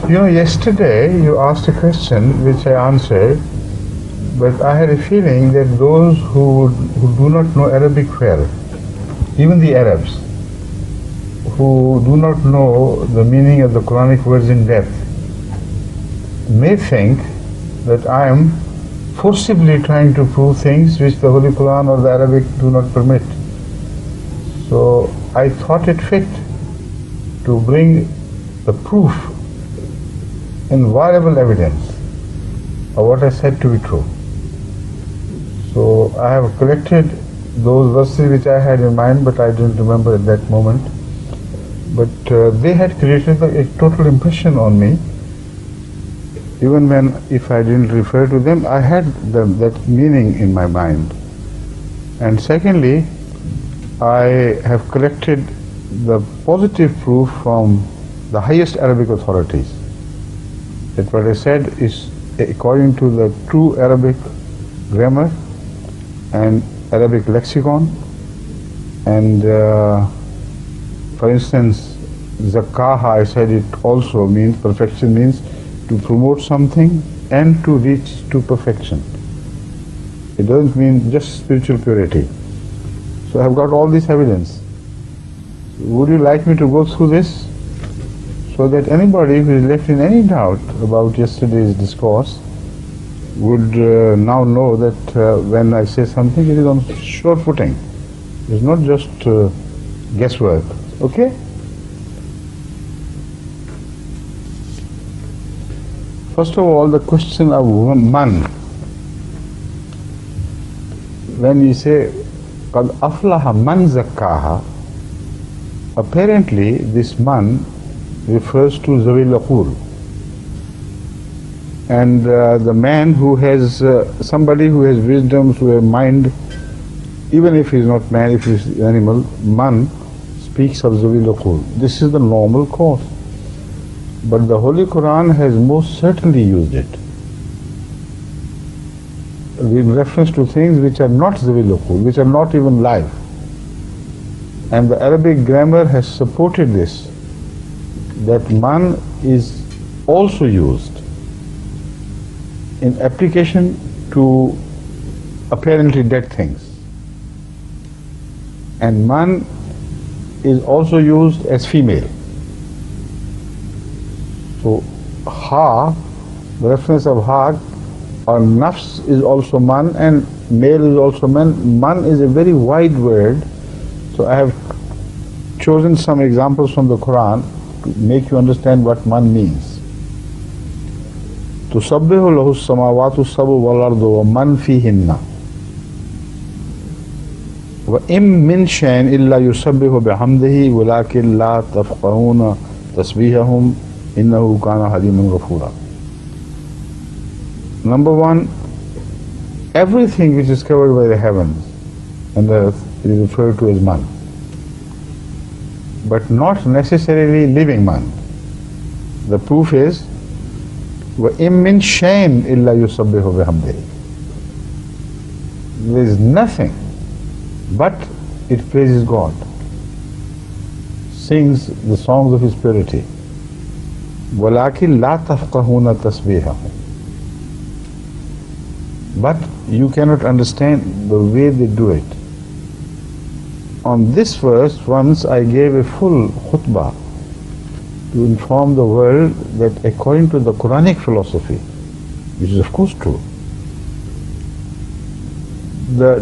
You know, yesterday you asked a question which I answered, but I had a feeling that those who do not know Arabic well, even the Arabs, who do not know the meaning of the Quranic words in depth, may think that I am forcibly trying to prove things which the Holy Quran or the Arabic do not permit. So I thought it fit to bring the proof, inviolable evidence of what I said to be true. So I have collected those verses which I had in mind, but I didn't remember at that moment. But they had created a total impression on me. Even when, if I didn't refer to them, I had that meaning in my mind. And secondly, I have collected the positive proof from the highest Arabic authorities that what I said is according to the true Arabic grammar and Arabic lexicon. And for instance, zakaha, I said it also means, perfection means to promote something and to reach to perfection. It doesn't mean just spiritual purity. So I have got all this evidence. Would you like me to go through this so that anybody who is left in any doubt about yesterday's discourse would now know that when I say something, it is on sure footing. It's not just guesswork. Okay? First of all, the question of man. When you say قَدْ أَفْلَحَ مَنْ زَكَّاهَا, apparently this man refers to Zawil Aqul. And the man who has, somebody who has wisdom, who has mind, even if he is not man, if he is animal, man speaks of Zawil Aqul. This is the normal course. But the Holy Quran has most certainly used it in reference to things which are not Zawil Aqul, which are not even live. And the Arabic grammar has supported this, that man is also used in application to apparently dead things. And man is also used as female. So ha, the reference of ha or nafs is also man, and male is also man. Man is a very wide word. So I have chosen some examples from the Quran to make you understand what man means. تُسَبِّحُ لَهُ السَّمَاوَاتُ السَّبْعُ وَالْأَرْضُ وَمَنْ فِيهِنَّ وَإِن مِّن شَيْءٍ إِلَّا يُسَبِّحُ بِحَمْدِهِ وَلَكِنْ لَا تَفْقَهُونَ تَسْبِيحَهُمْ إِنَّهُ كَانَ حَلِيمًا غَفُورًا. Number one, everything which is covered by the heavens and the earth is referred to as man, but not necessarily living man. The proof is وَإِن مِّن شَيْءٍ إِلَّا يُسَبِّحُ بِحَمْدِهِ. There is nothing but it praises God, sings the songs of His purity. وَلَكِنْ لَا تَفْقَهُونَ تَسْبِيحَهُمْ. But you cannot understand the way they do it. On this verse, once I gave a full khutbah to inform the world that according to the Quranic philosophy, which is of course true, the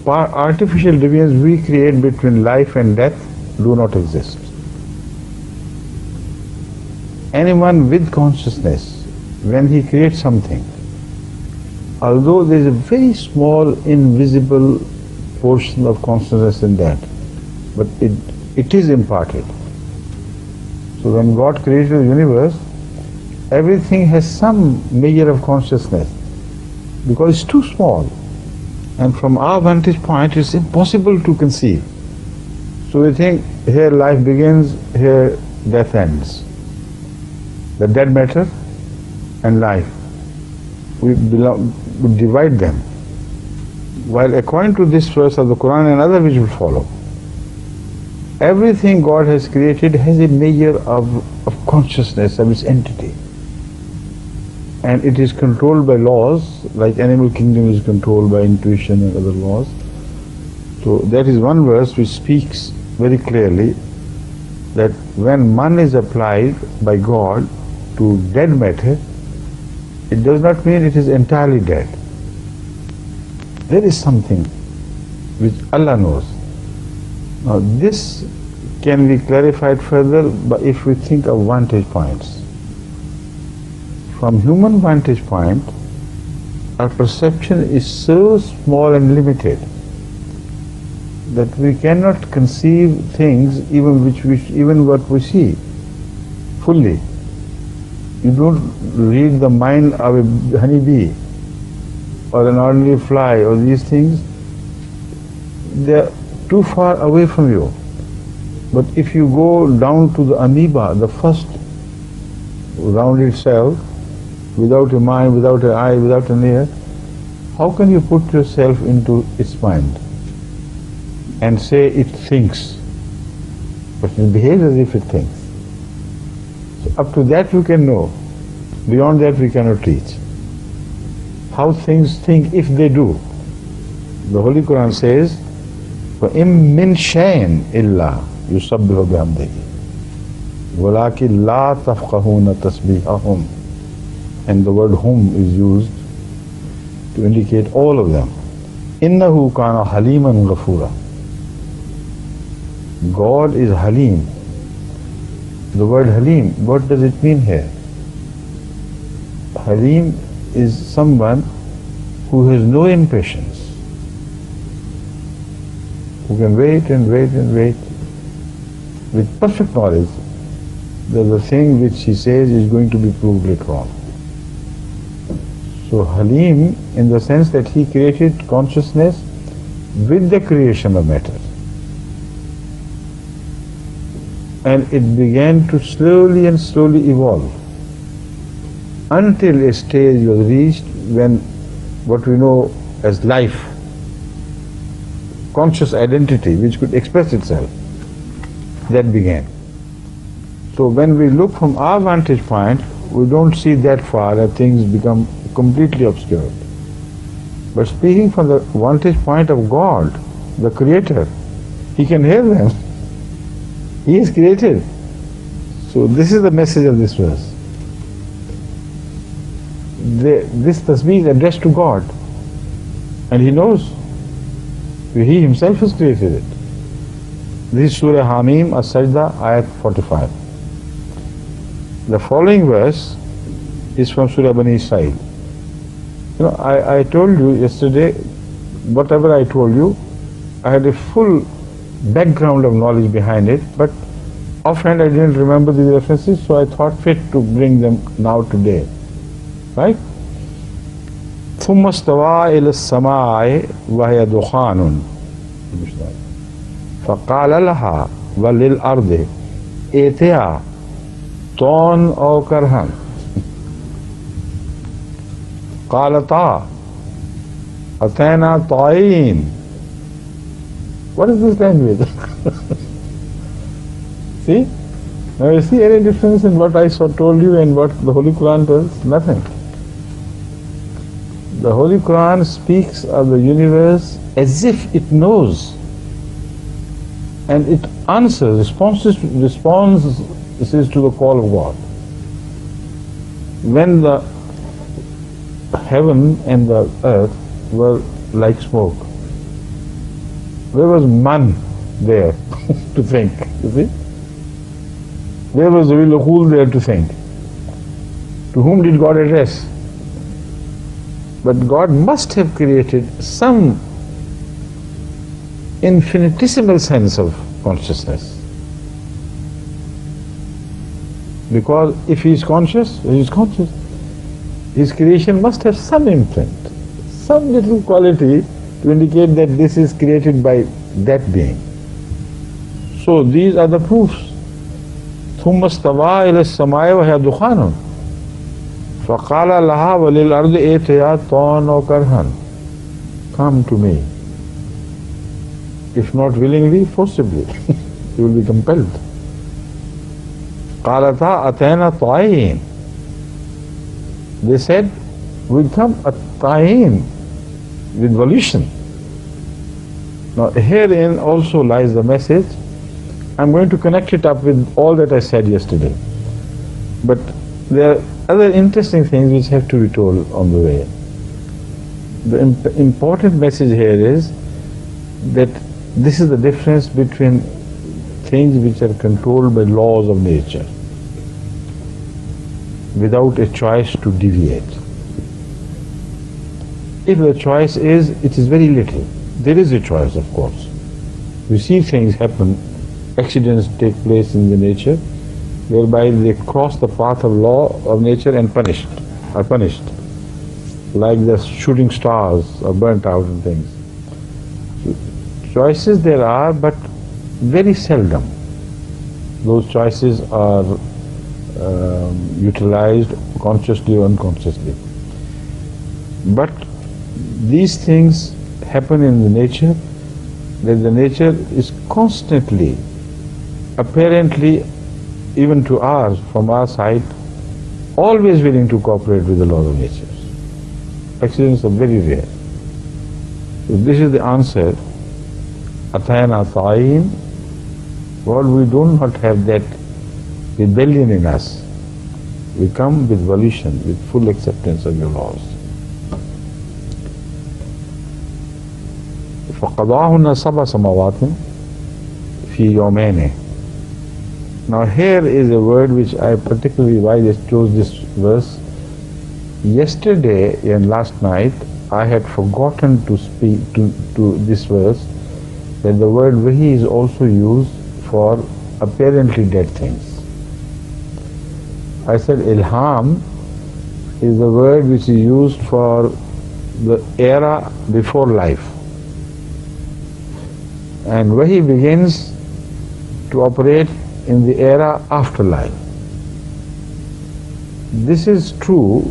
artificial divisions we create between life and death do not exist. Anyone with consciousness, when he creates something, although there is a very small invisible portion of consciousness in that, but it is imparted. So when God created the universe, everything has some measure of consciousness, because it's too small, and from our vantage point it's impossible to conceive. So we think here life begins, here death ends. The dead matter and life, we divide them. While according to this verse of the Quran and other which will follow, everything God has created has a measure of consciousness of its entity. And it is controlled by laws, like animal kingdom is controlled by intuition and other laws. So that is one verse which speaks very clearly that when man is applied by God to dead matter, it does not mean it is entirely dead. There is something which Allah knows. Now this can be clarified further if we think of vantage points. From human vantage point, our perception is so small and limited that we cannot conceive things even what we see fully. You don't read the mind of a honeybee or an ordinary fly or these things. They are too far away from you. But if you go down to the amoeba, the first rounded cell, without a mind, without an eye, without an ear, how can you put yourself into its mind and say it thinks? But it behaves as if it thinks. So up to that you can know. Beyond that we cannot reach. How things think if they do. The Holy Quran says, وَإِن مِّن شَيْءٍ إِلَّا يُسَبِّحُ بِحَمْدِهِ وَلَكِنْ لَا تَفْقَهُونَ تَسْبِيحَهُمْ. And the word hum is used to indicate all of them. إِنَّهُ كَانَ حَلِيمًا غَفُورًا. God is Halim. The word Halim, what does it mean here? Halim is someone who has no impatience, who can wait and wait and wait with perfect knowledge that the thing which he says is going to be proved later on. So Halim, in the sense that he created consciousness with the creation of matter. And it began to slowly and slowly evolve until a stage was reached when what we know as life, conscious identity which could express itself, that began. So when we look from our vantage point, we don't see that far and things become completely obscured. But speaking from the vantage point of God, the Creator, He can hear them. He is created. So this is the message of this verse. This tasbih is addressed to God, and He knows. He Himself has created it. This is Surah Hamim, As-Sajda, Ayat 45. The following verse is from Surah Bani Israel. You know, I told you yesterday, whatever I told you, I had a full background of knowledge behind it, but offhand I didn't remember these references, so I thought fit to bring them now today. Right? ثم استوى إلى السماء وهي دخان فقال لها وللأرض ائتيا طوعا أو كرها قالتا أتينا طائعين. What is this language? See? Now you see any difference in what I told you and what the Holy Quran does? Nothing. The Holy Quran speaks of the universe as if it knows, and it answers, responds to the call of God. When the heaven and the earth were like smoke, where was man there to think? You see? Where was the will of Hul there to think? To whom did God address? But God must have created some infinitesimal sense of consciousness. Because if He is conscious, He is conscious. His creation must have some imprint, some little quality to indicate that this is created by that being. So these are the proofs. ثم استوى إلى السماء وهي دخان فقال لها وللأرض ائتيا طوعا أو كرها. Come to me. If not willingly, forcibly. You will be compelled. قَالَتَا أَتَيْنَا طَائِعِينَ. They said, we come at-ta'in, with volition. Now herein also lies the message. I'm going to connect it up with all that I said yesterday. But there are other interesting things which have to be told on the way. The important message here is that this is the difference between things which are controlled by laws of nature without a choice to deviate. If the choice is, it is very little. There is a choice, of course. We see things happen, accidents take place in the nature, whereby they cross the path of law of nature and are punished. Like the shooting stars or burnt out and things. Choices there are, but very seldom. Those choices are utilized consciously or unconsciously. But these things happen in the nature, that the nature is constantly, apparently, even to ours, from our side, always willing to cooperate with the laws of nature. Accidents are very rare. So this is the answer. Atayna ta'in. Well, we do not have that rebellion in us. We come with volition, with full acceptance of your laws. فَقَضَاهُنَّ سَبْعَ سَمَاوَاتٍ فِي يَوْمَيْنِ. Now here is a word which I particularly, why I chose this verse. Yesterday and last night I had forgotten to speak to this verse, that the word wahi is also used for apparently dead things. I said ilham is the word which is used for the era before life. And wahi begins to operate in the era after life. This is true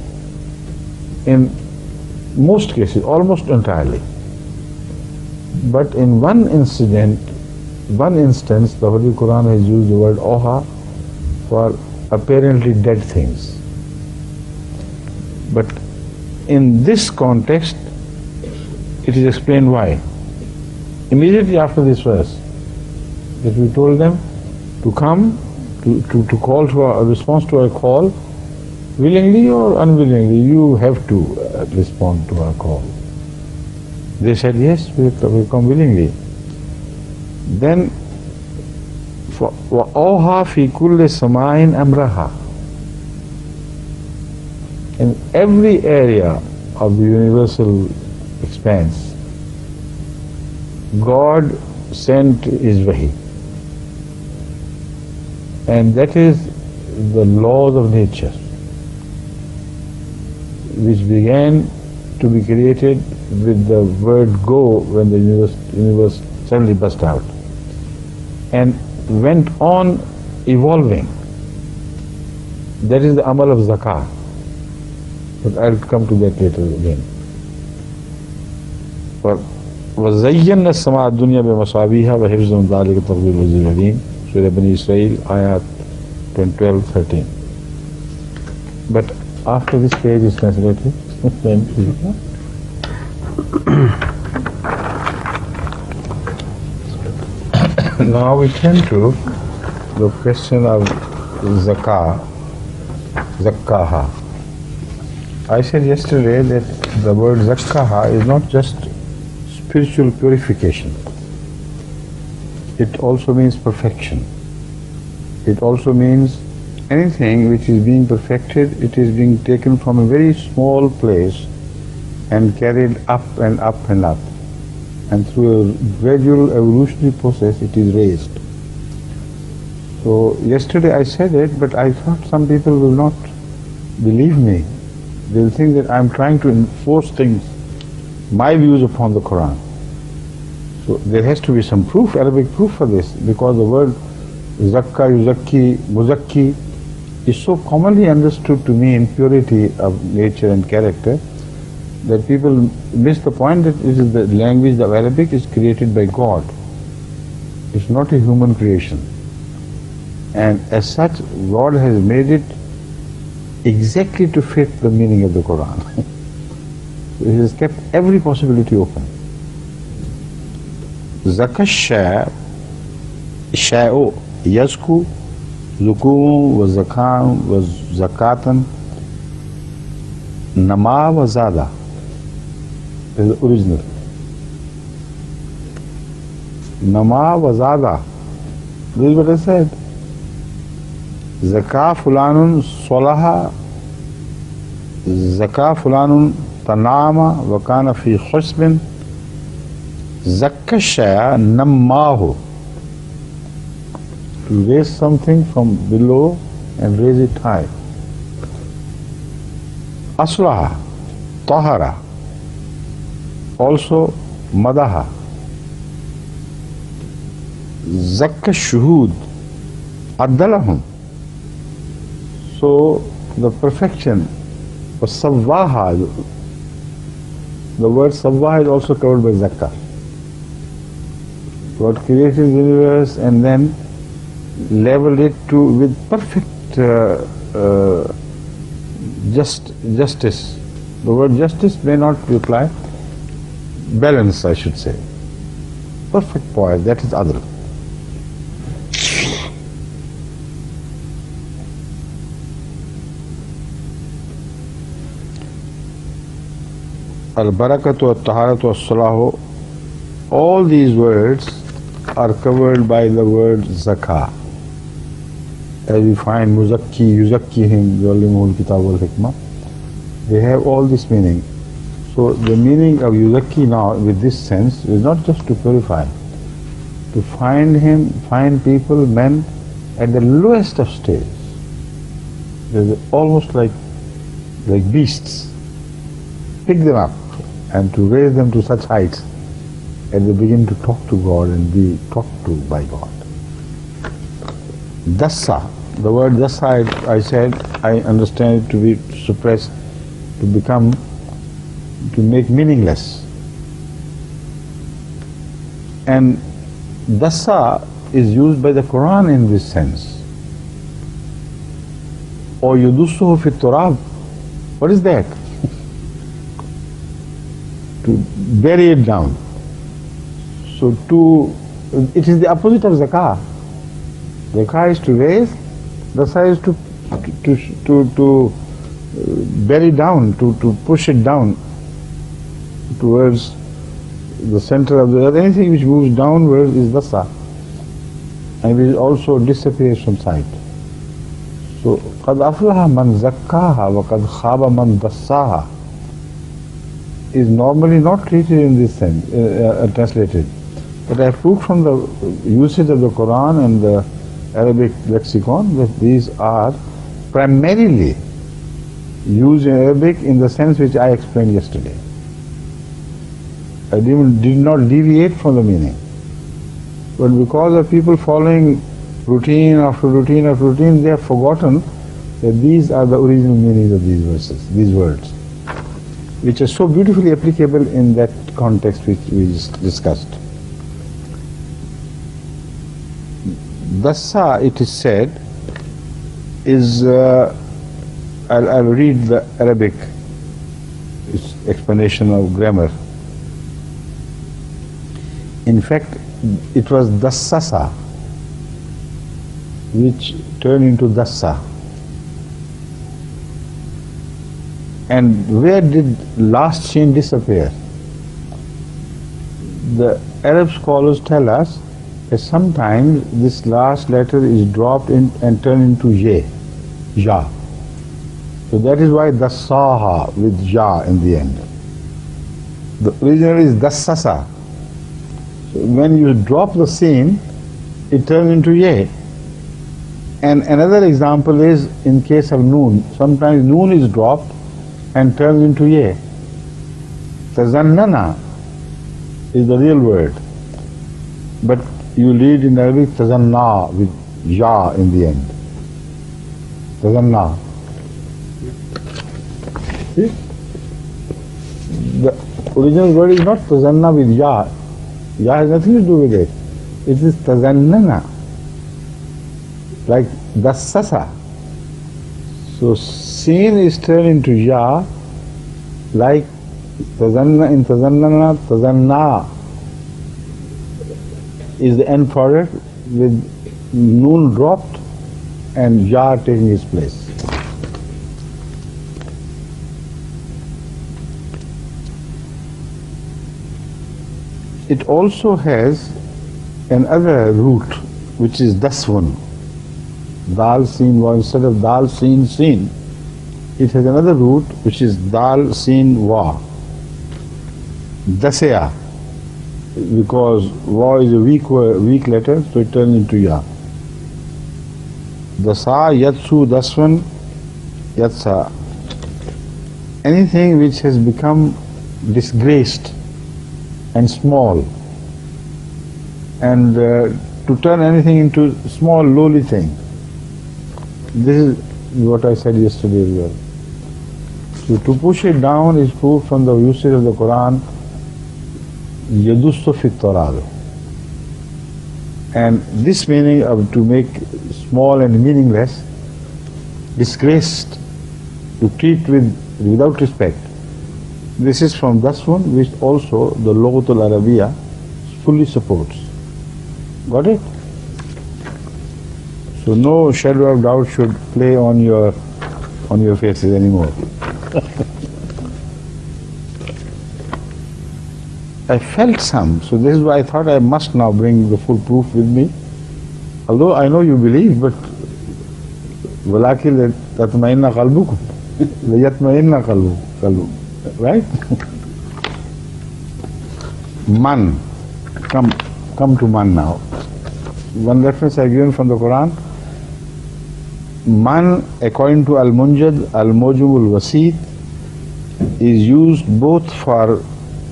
in most cases, almost entirely. But in one instance, the Holy Quran has used the word oha for apparently dead things. But in this context, it is explained why. Immediately after this verse, that we told them to come, to call to a response to our call, willingly or unwillingly, you have to respond to our call. They said, yes, we come willingly. Then, وَأَوْهَا فِي كُلِّ سَمَاءٍ أَمْرَهَا. In every area of the universal expanse, God sent His wahi. And that is the laws of nature, which began to be created with the word go when the universe suddenly burst out, and went on evolving. That is the amal of zakah. But I'll come to that later again. وَزَيَّنَّا السَّمَاءَ الدُّنْيَا بِمَصَابِيهَا وَحِفْظًا ذَلِكَ تَقْدِيرُ الْعَزِيزِ الْعَلِيمِ. Surah Bani Israel, ayat 12-13. But after this page is translated, now we turn to the question of zakkaha. I said yesterday that the word zakkaha is not just spiritual purification. It also means perfection. It also means anything which is being perfected, it is being taken from a very small place and carried up and up and up. And through a gradual evolutionary process, it is raised. So yesterday I said it, but I thought some people will not believe me. They will think that I am trying to enforce things, my views upon the Quran. So there has to be some proof, Arabic proof for this, because the word zakka, yuzakki, muzakki is so commonly understood to mean purity of nature and character that people miss the point that it is the language of Arabic is created by God. It's not a human creation. And as such, God has made it exactly to fit the meaning of the Quran. He has kept every possibility open. Zaka sha'u yazku zukum wa zakam wa zakatan nama wa zada is the original. Nama wa zada. This is what I said. Zaka fulanun salaha, zaka fulanun tanama wa kana fi khusbin, zakka shaya nammahu, to raise something from below and raise it high. Aslaha, tahara, also madaha. Zakka shuhud, addalahum. So the perfection of Sawwaha, the word Sawwaha is also covered by Zakka. God created the universe and then leveled it with perfect justice. The word justice may not imply balance, I should say. Perfect poise, that is adl. Al-barakatu wa-taharatu wa-salahu, all these words are covered by the word zakah. As we find muzakki, yuzakkihim, yuallimuhul kitab wal-hikmah, they have all this meaning. So the meaning of yuzakki now with this sense is not just to purify, to find people, men at the lowest of stages. They're almost like beasts. Pick them up and to raise them to such heights and they begin to talk to God and be talked to by God. Dassa, the word dassa, I said, I understand it to be suppressed, to make meaningless. And dassa is used by the Quran in this sense. Or yudussuhu fi turab. What is that? To bury it down. So it is the opposite of zakah. Zakah is to raise, dasa is to bury down, to push it down towards the center of the earth. Anything which moves downwards is dasa, and it also disappears from sight. So qad aflaha man zakkaha wa qad khaba man dassaha is normally not treated in this sense, translated. But I proved from the usage of the Quran and the Arabic lexicon that these are primarily used in Arabic in the sense which I explained yesterday. I did not deviate from the meaning. But because of people following routine after routine after routine, they have forgotten that these are the original meanings of these verses, these words, which are so beautifully applicable in that context which we just discussed. Dassa, it is said, is, I'll read the Arabic explanation of grammar. In fact, it was dassasa, which turned into dassa. And where did last shin disappear? The Arab scholars tell us that sometimes this last letter is dropped in and turned into ye, ja. So that is why dassaha with ja in the end. The original is dassasa. So when you drop the sin, it turns into ye. And another example is in case of noon. Sometimes noon is dropped and turns into ye. Tazannana is the real word, but you read in Arabic tazanna with ya in the end. Tazanna. See? The original word is not tazanna with ya. Ya has nothing to do with it. It is tazannana, like dassasa. So sin is turned into ya, like tazanna in tazannana, tazanna is the end product with noon dropped and ya taking its place. It also has another root which is daswan. Dal sin wa, instead of dal sin sin, it has another root which is dal sin wa. Dasya, because wa is a weak letter, so it turns into ya. Dasa, yatsu, daswan, yatsa. Anything which has become disgraced and small, and to turn anything into small, lowly thing. This is what I said yesterday as well. So to push it down is proof from the usage of the Quran, yadustu fit tarad. And this meaning of to make small and meaningless, disgraced, to treat without respect. This is from Daswan, which also the Lughatul Arabiya fully supports. Got it? So no shadow of doubt should play on your faces anymore. I felt some, so this is why I thought I must now bring the full proof with me. Although I know you believe, but وَلَكِنْ لَتَطْمَئِنَّ قَلْبُكُمْ لَيَطْمَئِنَّ قَلْبُكُمْ. Right? Man. Come to man now. One reference I've given from the Quran. Man, according to Al-Munjad, Al-Mujum Al-Wasit, is used both for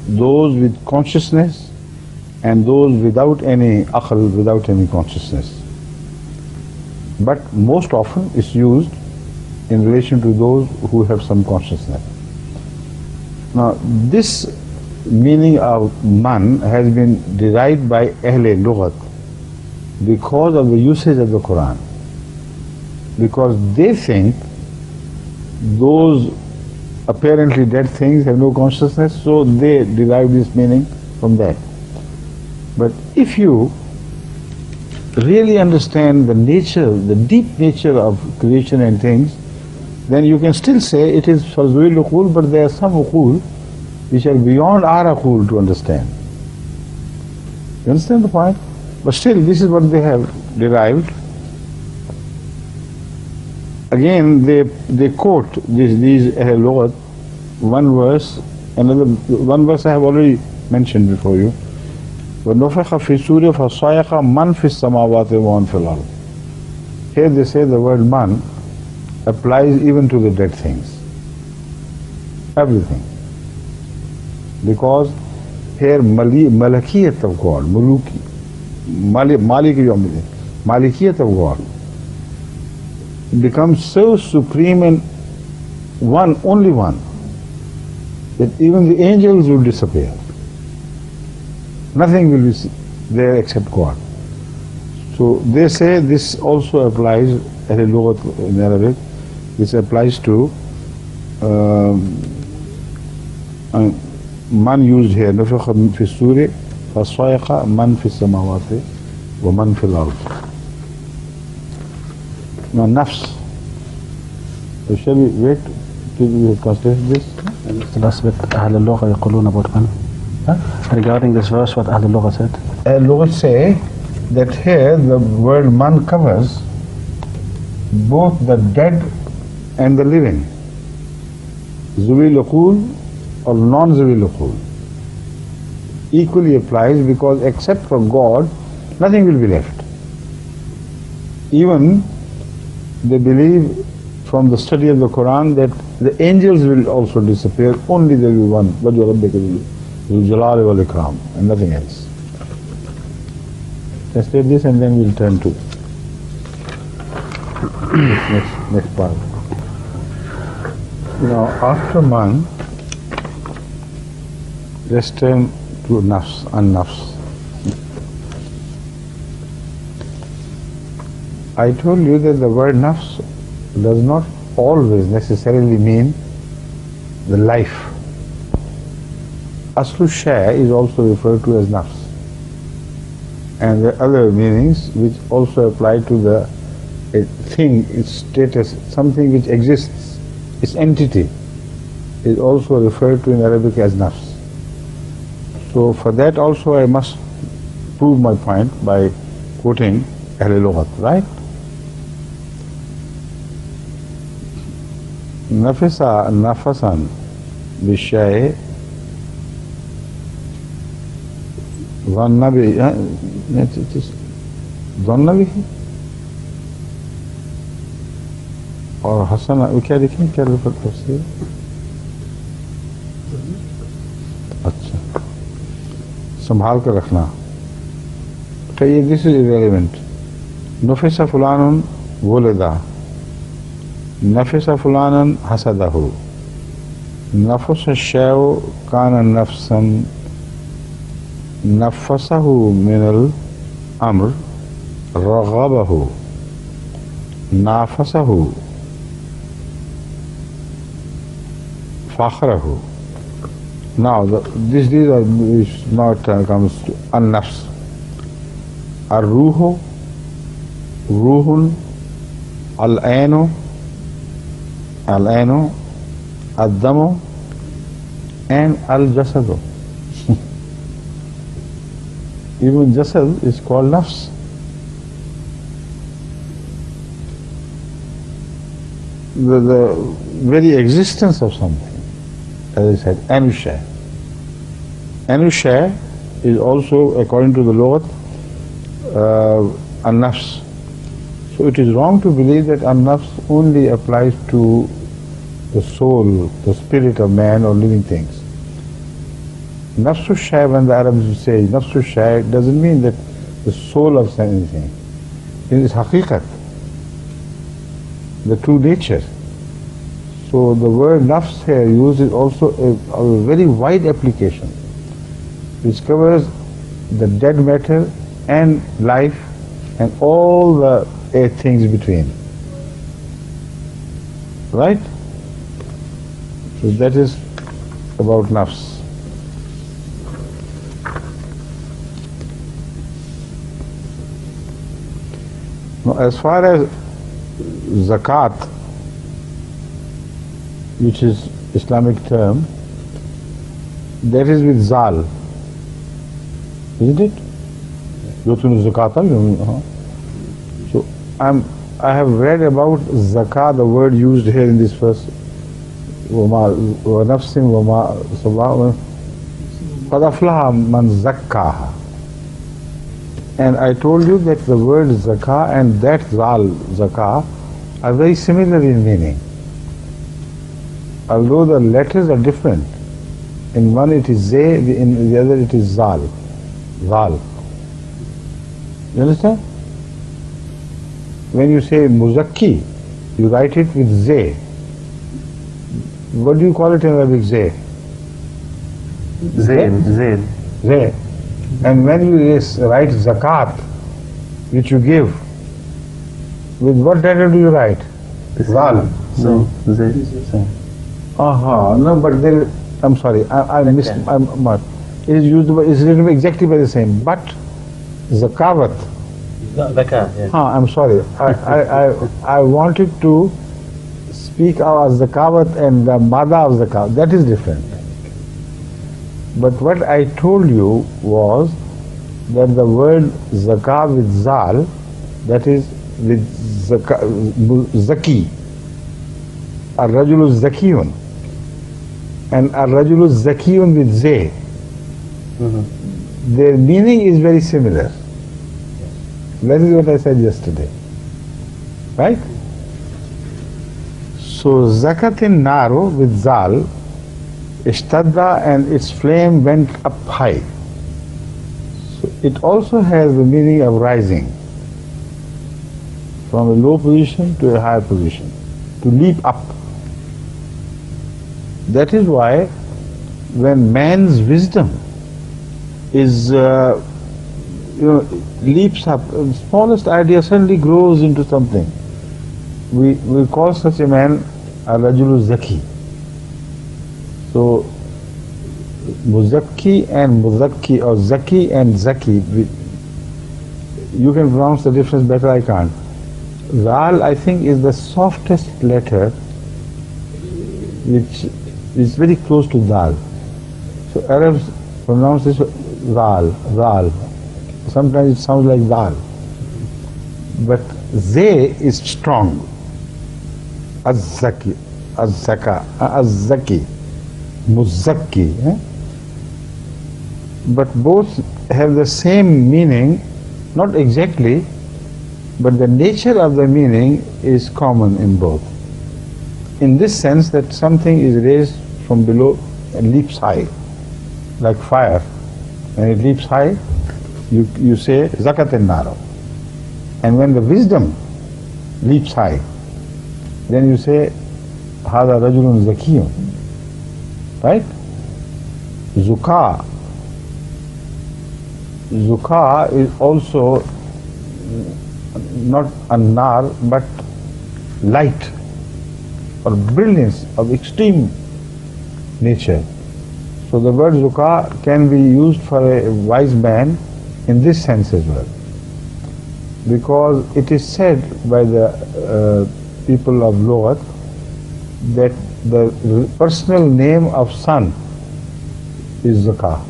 those with consciousness and those without any aql, without any consciousness. But most often it's used in relation to those who have some consciousness. Now, this meaning of man has been derived by Ahle Lughat because of the usage of the Quran. Because they think those apparently dead things have no consciousness, so they derive this meaning from that. But if you really understand the nature, the deep nature of creation and things, then you can still say it is for Zuil Uqul, but there are some Uqul which are beyond our Uqul to understand. You understand the point? But still, this is what they have derived. Again, they quote these Lughat, one verse, another one verse I have already mentioned before you. وَنُفِخَ فِي الصُّورِ فَصَعِقَ مَنْ فِي السَّمَاوَاتِ وَمَنْ فِي الْأَرْضِ. Here they say the word man applies even to the dead things. Everything. Because here malakiyat of God, malikiyat of God becomes so supreme and one, only one, that even the angels will disappear. Nothing will be there except God. So they say this also applies, as a lughat in Arabic, this applies to man used here, نُفِخَ فِي الصُّورِ فَصَعِقَ مَنْ فِي السَّمَاوَاتِ وَمَنْ فِي الْأَرْضِ. Now, nafs. So shall we wait till we translate this? The last bit, Ahl al-Lugha yaqulun about man. Regarding this verse, what Ahl al-Lugha said? Ahl al-Lugha say that here the word man covers both the dead and the living. Zuwil uqul or non-Zuwil uqul equally applies, because except for God, nothing will be left. Even they believe from the study of the Quran that the angels will also disappear, only there will be one, Wajhu Rabbika Zul Jalali wal Ikram, and nothing else. Let's take this and then we'll turn to next part. Now, after man, let's turn to nafs and nafs. I told you that the word nafs does not always necessarily mean the life. Aslu shay is also referred to as nafs. And there are other meanings which also apply to the thing, its status, something which exists, its entity is also referred to in Arabic as nafs. So for that also I must prove my point by quoting Ahl Lughat, right? Nafisa nafasan bishay dhanna bi dhanna bi और हसन क्या लिखें, क्या तफसीर? अच्छा, संभाल कर रखना। तो ये this is irrelevant. Nafisa फुलानुन वुलिदा, Nafisa फुलानुन हसदहु, नफस शैउ can't नफसन, नफसहु Minal अम्र रगबहु, नाफसहु fakhrahu. Now these are now comes to an-nafs. Ar-ruhu, ruhun, al-ainu, ad-damu, and al-jasadu. Even jasad is called nafs. The very existence of something, as I said, anushay. Anushay is also, according to the Lughat, an-nafs. So it is wrong to believe that an-nafs only applies to the soul, the spirit of man or living things. Nafsu shay, when the Arabs say nafsu shay, doesn't mean that the soul of anything. It is haqiqat, the true nature. So the word nafs here used is also a very wide application, which covers the dead matter and life and all the things between. Right? So that is about nafs. Now, as far as zakat, which is Islamic term, that is with zal, isn't it? So I have read about zakah, the word used here in this verse, wa nafsin wa ma sawa qad aflaha man zakkaha. And I told you that the word zakah and that zal, zakah, are very similar in meaning, although the letters are different. In one it is zay, in the other it is zal. Zal. You understand? When you say muzakki, you write it with zay. What do you call it in Arabic? Zay. Zayn. Zay. And when you write zakat, which you give, with what letter do you write? Zal. Zayn. No, but there, I'm sorry, I missed. It is used, it's written exactly by the same. But zakawat. Zakat. Yeah. I'm sorry. I wanted to speak about zakawat and the mada of zakat. That is different. But what I told you was that the word zakah with zal, that is with zaki, ar-rajulu zakiyun, and ar-rajulu zakiyun with zay, their meaning is very similar. That is what I said yesterday, right? So zakatin naru with zal, ishtadda, and its flame went up high. So it also has the meaning of rising from a low position to a higher position, to leap up. That is why when man's wisdom is leaps up. The smallest idea suddenly grows into something. We call such a man a rajulu Zaki. So Muzakki and Muzakki, or Zaki and Zaki, you can pronounce the difference better, I can't. Zal, I think, is the softest letter, which is very close to Zal. So Arabs pronounce this Zal, Zal. Sometimes it sounds like Zal. But Ze is strong. Az-Zaki, Az-Zaka, Az-Zaki, Muzakki. But both have the same meaning, not exactly, but the nature of the meaning is common in both. In this sense that something is raised from below and leaps high, like fire. When it leaps high, you say zakat al-naro. And when the wisdom leaps high, then you say hada rajulun zakiyun. Right? Zuka. Zuka is also not an-nar, but light or brilliance of extreme nature. So the word zuka can be used for a wise man in this sense as well, because it is said by the people of Lughat that the personal name of sun is Zaka.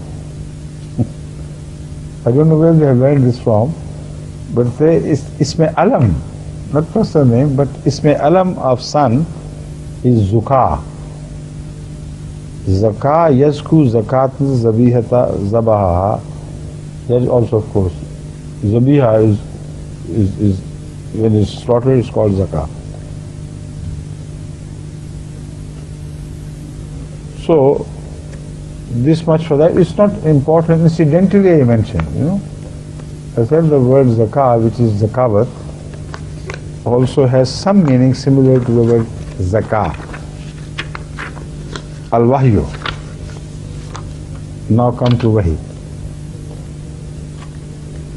I don't know where they have learned this from, but Isme Alam, not personal name, but Isme Alam of sun is Zuka. Zaka, Yazku, Zakat, Zabihata, Zabaha. That is also, of course, Zabiha is when it's slaughtered, it's called Zakah. So, this much for that. It's not important. Incidentally, I mentioned, I said the word zakah, which is zakawat, also has some meaning similar to the word zakah. Al-wahyu. Now come to wahi.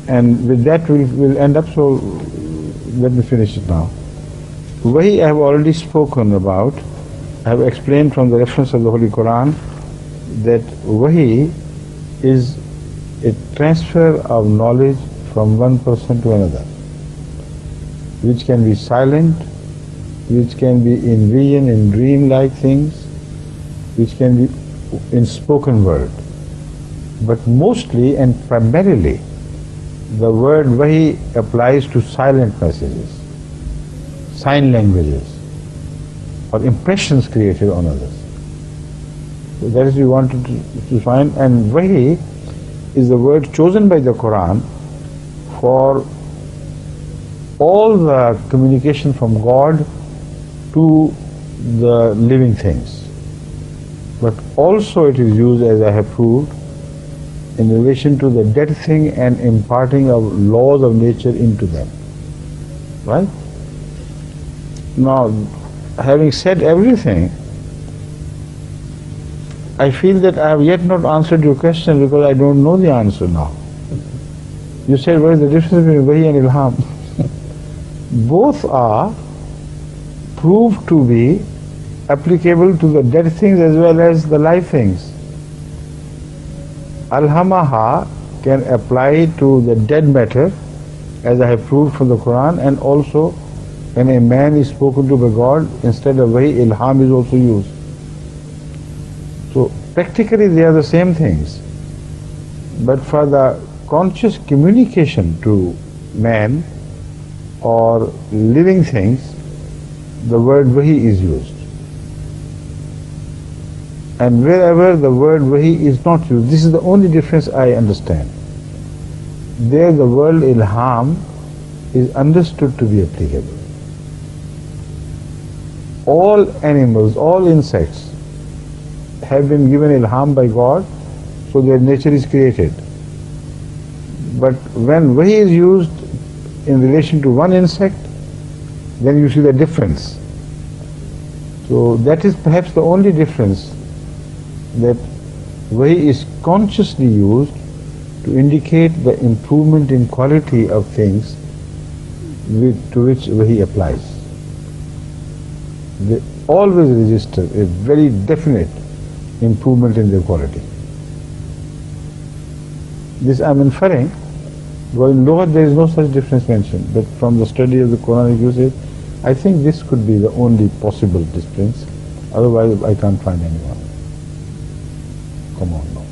And with that we'll end up, so let me finish it now. Wahi I have already spoken about. I have explained from the reference of the Holy Quran that wahi is a transfer of knowledge from one person to another, which can be silent, which can be in vision, in dream-like things, which can be in spoken word. But mostly and primarily, the word wahi applies to silent messages, sign languages, or impressions created on others. So that is we wanted to find, and wahi is the word chosen by the Quran for all the communication from God to the living things. But also it is used, as I have proved, in relation to the dead thing and imparting of laws of nature into them. Right? Now, having said everything, I feel that I have yet not answered your question because I don't know the answer now. You said, what is the difference between wahi and ilham? Both are proved to be applicable to the dead things as well as the live things. Alhamaha can apply to the dead matter, as I have proved from the Quran, and also when a man is spoken to by God, instead of wahi, ilham is also used. So practically they are the same things, but for the conscious communication to man or living things, the word wahi is used. And wherever the word wahi is not used, this is the only difference I understand. There the word ilham is understood to be applicable. All animals, all insects have been given ilham by God, so their nature is created. But when wahi is used in relation to one insect, then you see the difference. So that is perhaps the only difference, that wahi is consciously used to indicate the improvement in quality of things to which Wahi applies. They always register a very definite improvement in their quality. This I am inferring, because in Lughat there is no such difference mentioned, but from the study of the Quranic usage, I think this could be the only possible difference. Otherwise I can't find anyone. Come on now.